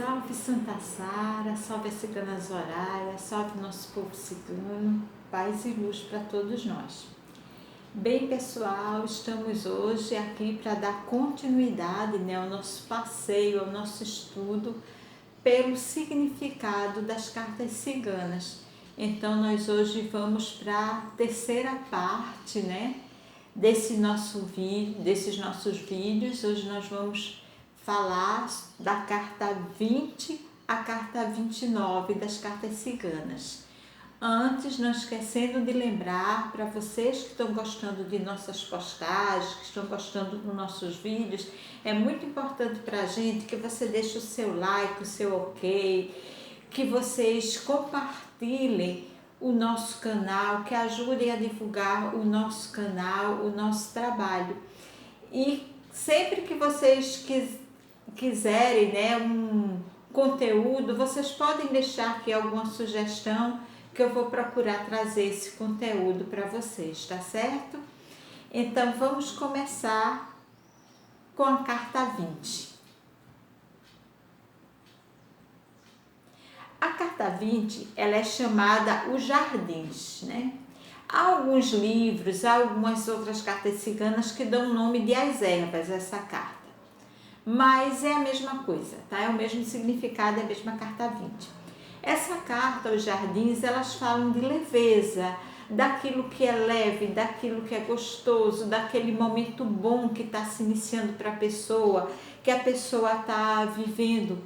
Salve Santa Sara, salve a Cigana Zoraia, salve nosso povo cigano, paz e luz para todos nós. Bem pessoal, estamos hoje aqui para dar continuidade ao nosso passeio, ao nosso estudo pelo significado das cartas ciganas. Então nós hoje vamos para a terceira parte desses nossos vídeos. Hoje nós vamos falar da carta 20 à carta 29 das cartas ciganas. Antes, não esquecendo de lembrar para vocês que estão gostando de nossas postagens, que estão gostando dos nossos vídeos, é muito importante para a gente que você deixe o seu like, o seu ok, que vocês compartilhem o nosso canal, que ajudem a divulgar o nosso canal, o nosso trabalho. E sempre que vocês quiserem um conteúdo, vocês podem deixar aqui alguma sugestão que eu vou procurar trazer esse conteúdo para vocês, tá certo? Então vamos começar com a carta 20. A carta 20, ela é chamada Os Jardins, Há alguns livros, há algumas outras cartas ciganas que dão o nome de As Ervas, essa carta. Mas é a mesma coisa, tá? É o mesmo significado, é a mesma carta 20. Essa carta, Os Jardins, elas falam de leveza, daquilo que é leve, daquilo que é gostoso, daquele momento bom que está se iniciando para a pessoa, que a pessoa está vivendo.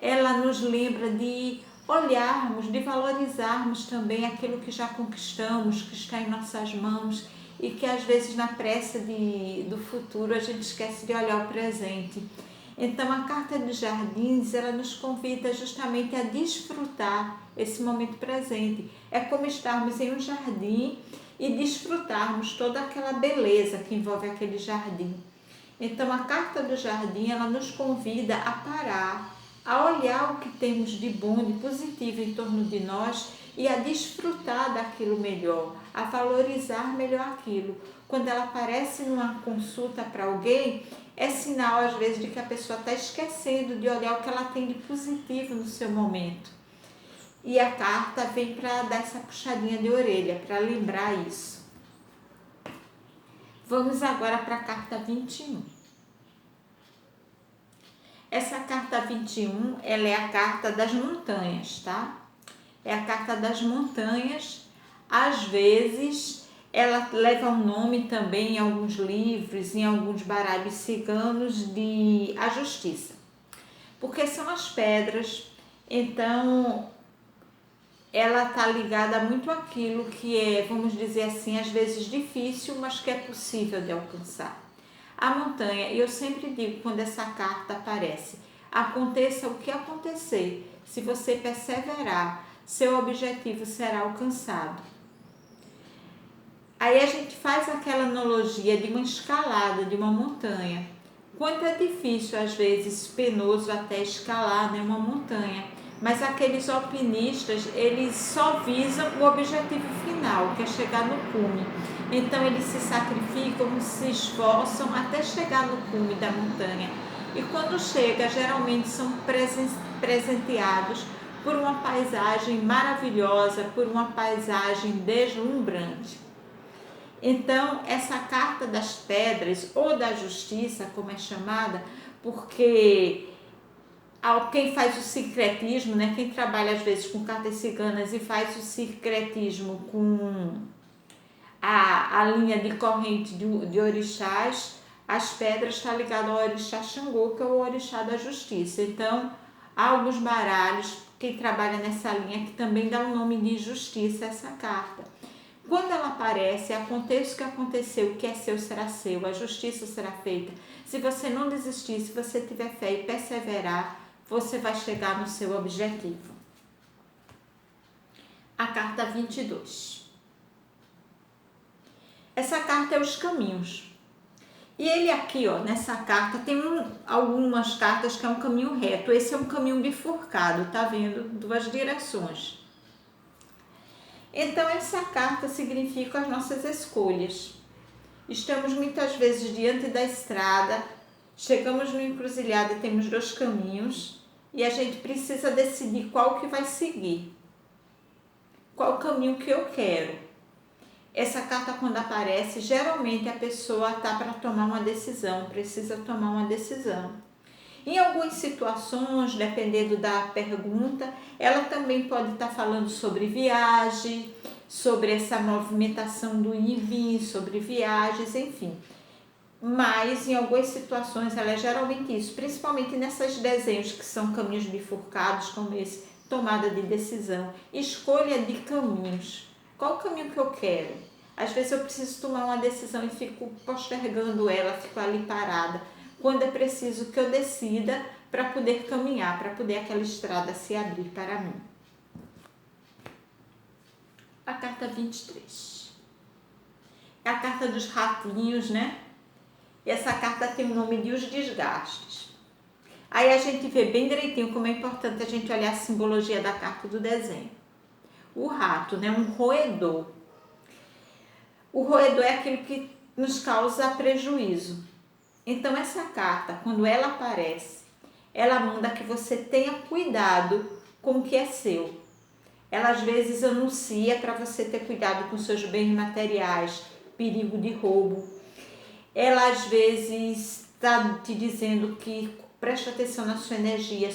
Ela nos lembra de olharmos, de valorizarmos também aquilo que já conquistamos, que está em nossas mãos e que às vezes na pressa do futuro a gente esquece de olhar o presente. Então a carta dos jardins, ela nos convida justamente a desfrutar esse momento presente. É como estarmos em um jardim e desfrutarmos toda aquela beleza que envolve aquele jardim. Então a carta do jardim, ela nos convida a parar, a olhar o que temos de bom, de positivo em torno de nós e a desfrutar daquilo melhor, a valorizar melhor aquilo. Quando ela aparece numa consulta para alguém, é sinal às vezes de que a pessoa está esquecendo de olhar o que ela tem de positivo no seu momento. E a carta vem para dar essa puxadinha de orelha, para lembrar isso. Vamos agora para a carta 21. Essa carta 21, ela é a carta das montanhas, tá? É a carta das montanhas. Às vezes, ela leva um nome também em alguns livros, em alguns baralhos ciganos, de a justiça. Porque são as pedras, então ela está ligada muito àquilo que é, vamos dizer assim, às vezes difícil, mas que é possível de alcançar. A montanha, eu sempre digo quando essa carta aparece, aconteça o que acontecer, se você perseverar, seu objetivo será alcançado. Aí a gente faz aquela analogia de uma escalada, de uma montanha. Quanto é difícil, às vezes, penoso até escalar uma montanha, mas aqueles alpinistas, eles só visam o objetivo final, que é chegar no cume. Então eles se sacrificam, se esforçam até chegar no cume da montanha. E quando chega, geralmente são presenteados por uma paisagem maravilhosa, por uma paisagem deslumbrante. Então, essa carta das pedras, ou da justiça, como é chamada, porque quem faz o sincretismo, quem trabalha às vezes com cartas ciganas e faz o sincretismo com a linha de corrente de orixás, as pedras estão ligadas ao orixá Xangô, que é o orixá da justiça. Então, há alguns baralhos, quem trabalha nessa linha, que também dá o nome de justiça a essa carta. Quando ela aparece, aconteça o que aconteceu, o que é seu será seu, a justiça será feita. Se você não desistir, se você tiver fé e perseverar, você vai chegar no seu objetivo. A carta 22. Essa carta é os caminhos. E ele aqui, nessa carta, tem algumas cartas que é um caminho reto. Esse é um caminho bifurcado, tá vendo? Duas direções. Então, essa carta significa as nossas escolhas. Estamos muitas vezes diante da estrada, chegamos numa encruzilhada e temos dois caminhos. e a gente precisa decidir qual que vai seguir, qual o caminho que eu quero. Essa carta, quando aparece, geralmente a pessoa está para tomar uma decisão, precisa tomar uma decisão. Em algumas situações, dependendo da pergunta, ela também pode estar falando sobre viagem, sobre essa movimentação do ir e vir, sobre viagens, enfim. Mas em algumas situações ela é geralmente isso, principalmente nesses desenhos que são caminhos bifurcados, como esse, tomada de decisão, escolha de caminhos. Qual o caminho que eu quero? Às vezes eu preciso tomar uma decisão e fico postergando ela, fico ali parada. Quando é preciso que eu decida para poder caminhar, para poder aquela estrada se abrir para mim. A carta 23. É a carta dos ratinhos, né? E essa carta tem o nome de Os Desgastes. Aí a gente vê bem direitinho como é importante a gente olhar a simbologia da carta do desenho. O rato, né? Um roedor. O roedor é aquilo que nos causa prejuízo. Então essa carta, quando ela aparece, ela manda que você tenha cuidado com o que é seu. Ela às vezes anuncia para você ter cuidado com seus bens materiais, perigo de roubo. Ela às vezes está te dizendo que preste atenção na sua energia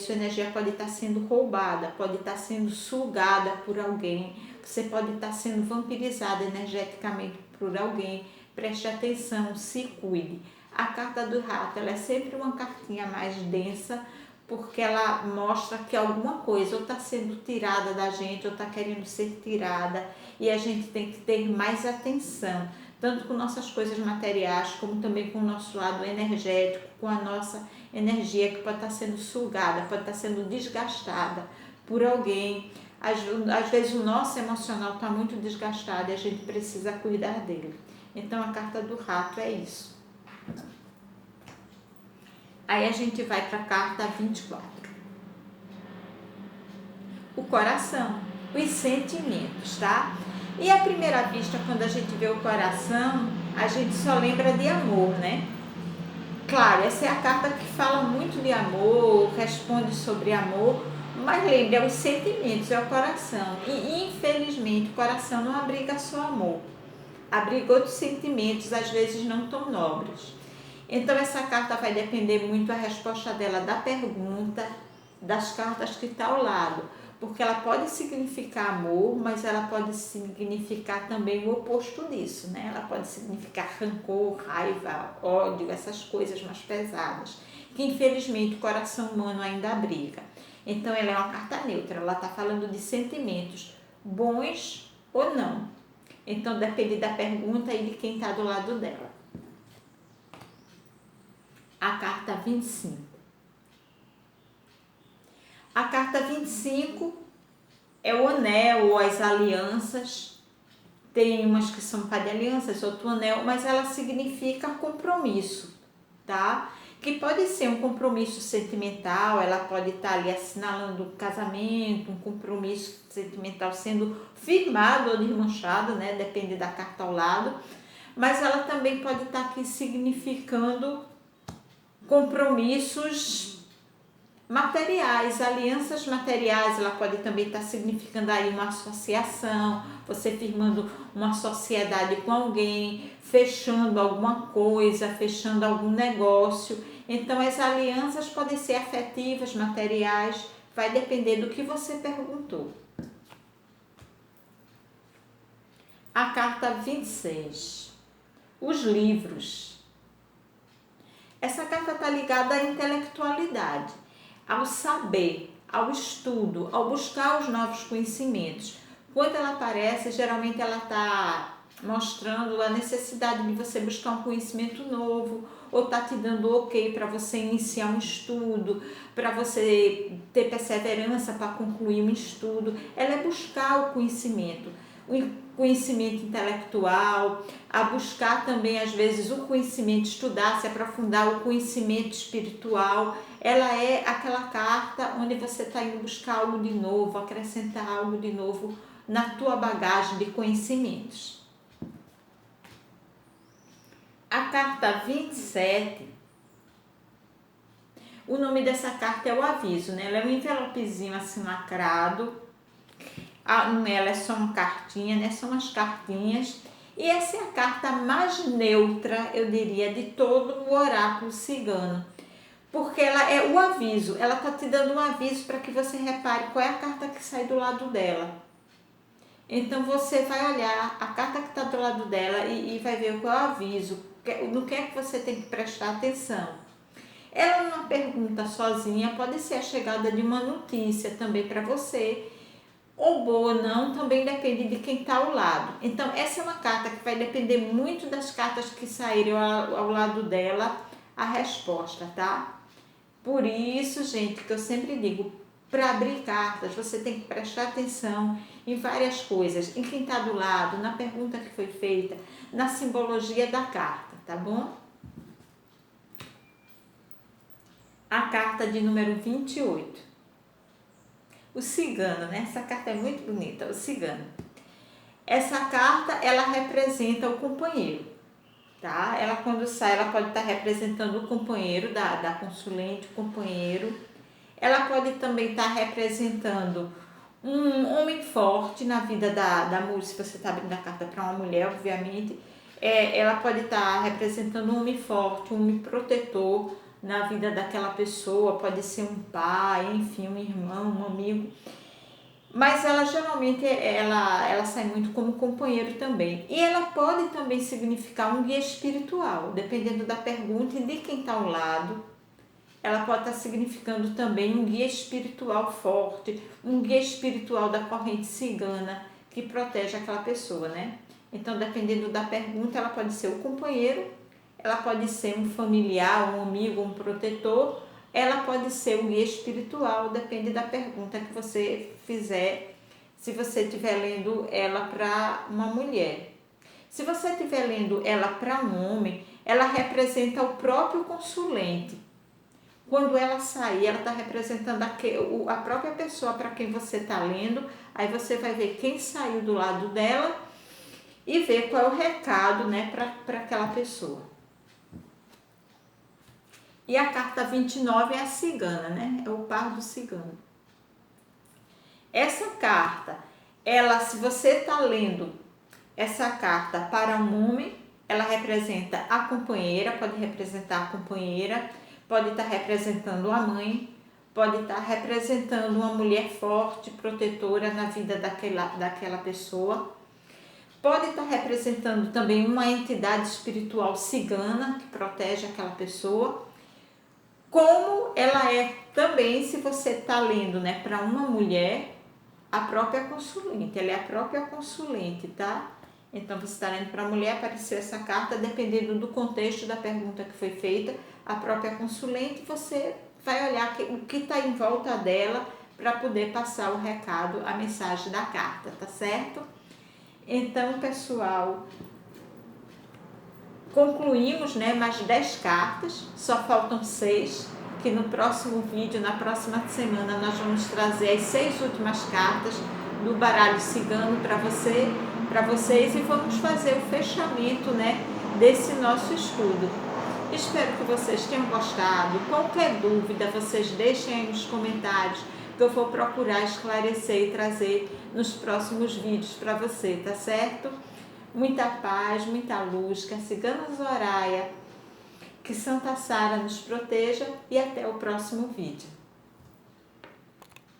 pode estar sendo roubada, pode estar sendo sugada por alguém, você pode estar sendo vampirizada energeticamente por alguém. Preste atenção, se cuide. A carta do rato, ela é sempre uma cartinha mais densa, porque ela mostra que alguma coisa ou está sendo tirada da gente ou está querendo ser tirada, e a gente tem que ter mais atenção, tanto com nossas coisas materiais, como também com o nosso lado energético, com a nossa energia que pode estar sendo sugada, pode estar sendo desgastada por alguém. Às vezes o nosso emocional está muito desgastado e a gente precisa cuidar dele. Então a carta do rato é isso. Aí a gente vai para a carta 24. O coração, os sentimentos, tá? E à primeira vista, quando a gente vê o coração, a gente só lembra de amor, né? Claro, essa é a carta que fala muito de amor, responde sobre amor, mas lembre, é os sentimentos, é o coração. E infelizmente o coração não abriga só amor, abriga outros sentimentos, às vezes não tão nobres. Então essa carta vai depender muito a resposta dela da pergunta, das cartas que está ao lado, porque ela pode significar amor, mas ela pode significar também o oposto disso, né? Ela pode significar rancor, raiva, ódio, essas coisas mais pesadas, que infelizmente o coração humano ainda abriga. Então ela é uma carta neutra, ela está falando de sentimentos bons ou não. Então depende da pergunta e de quem está do lado dela. A carta 25. A carta 25 é o anel ou as alianças. Tem umas que são par de alianças, outro anel, mas ela significa compromisso, tá? Que pode ser um compromisso sentimental, ela pode estar ali assinalando um casamento, um compromisso sentimental sendo firmado ou desmanchado, né? Depende da carta ao lado. Mas ela também pode estar aqui significando compromissos materiais, alianças materiais. Ela pode também estar significando aí uma associação, você firmando uma sociedade com alguém, fechando alguma coisa, fechando algum negócio. Então as alianças podem ser afetivas, materiais, vai depender do que você perguntou. A carta 26. Os livros. Essa carta está ligada à intelectualidade, ao saber, ao estudo, ao buscar os novos conhecimentos. Quando ela aparece, geralmente ela está mostrando a necessidade de você buscar um conhecimento novo, ou está te dando ok para você iniciar um estudo, para você ter perseverança para concluir um estudo. Ela é buscar o conhecimento intelectual, a buscar também às vezes o conhecimento, estudar, se aprofundar o conhecimento espiritual. Ela é aquela carta onde você está indo buscar algo de novo, acrescentar algo de novo na tua bagagem de conhecimentos. A carta 27, O nome dessa carta é o aviso, né? Ela é um envelopezinho assim lacrado. Ela é só uma cartinha, né? São umas cartinhas. E essa é a carta mais neutra, eu diria, de todo o oráculo cigano. Porque ela é o aviso, ela está te dando um aviso para que você repare qual é a carta que sai do lado dela. Então você vai olhar a carta que está do lado dela e vai ver qual é o aviso, no que é que você tem que prestar atenção. Ela não pergunta sozinha, pode ser a chegada de uma notícia também para você, ou boa ou não, também depende de quem está ao lado. Então essa é uma carta que vai depender muito das cartas que saírem ao lado dela, a resposta, tá? Por isso, gente, que eu sempre digo, para abrir cartas, você tem que prestar atenção em várias coisas, em quem está do lado, na pergunta que foi feita, na simbologia da carta, tá bom? A carta de número 28. O cigano, né? Essa carta é muito bonita, o cigano. Essa carta, ela representa o companheiro, tá? Ela quando sai, ela pode estar representando o companheiro da consulente, o companheiro. Ela pode também estar representando um homem forte na vida da mulher, se você está abrindo a carta para uma mulher, obviamente. Ela pode estar representando um homem forte, um homem protetor na vida daquela pessoa, pode ser um pai, enfim, um irmão, um amigo. Mas ela geralmente ela sai muito como companheiro também. E ela pode também significar um guia espiritual, dependendo da pergunta e de quem está ao lado. Ela pode estar significando também um guia espiritual forte, um guia espiritual da corrente cigana que protege aquela pessoa, né? Então, dependendo da pergunta, ela pode ser o companheiro, ela pode ser um familiar, um amigo, um protetor, ela pode ser um guia espiritual, depende da pergunta que você fizer, se você estiver lendo ela para uma mulher. Se você estiver lendo ela para um homem, ela representa o próprio consulente. Quando ela sair, ela está representando a própria pessoa para quem você está lendo. Aí você vai ver quem saiu do lado dela e ver qual é o recado, né, para aquela pessoa. E a carta 29 é a cigana, né? É o par do cigano. Essa carta, se você está lendo essa carta para um homem, ela representa a companheira, pode representar a companheira, pode estar representando a mãe, pode estar representando uma mulher forte, protetora na vida daquela pessoa. Pode estar representando também uma entidade espiritual cigana que protege aquela pessoa. Como ela é também, se você está lendo, né, para uma mulher, a própria consulente, ela é a própria consulente, tá? Então, você está lendo para a mulher, apareceu essa carta, dependendo do contexto da pergunta que foi feita, a própria consulente, você vai olhar o que está em volta dela para poder passar o recado, a mensagem da carta, tá certo? Então, pessoal, concluímos, né, mais 10 cartas, só faltam 6, que no próximo vídeo, na próxima semana, nós vamos trazer as 6 últimas cartas do baralho cigano para vocês e vamos fazer o fechamento, né, desse nosso estudo. Espero que vocês tenham gostado. Qualquer dúvida, vocês deixem aí nos comentários, que eu vou procurar esclarecer e trazer nos próximos vídeos para você, tá certo? Muita paz, muita luz, que a Cigana Zoraia, que Santa Sara nos proteja e até o próximo vídeo.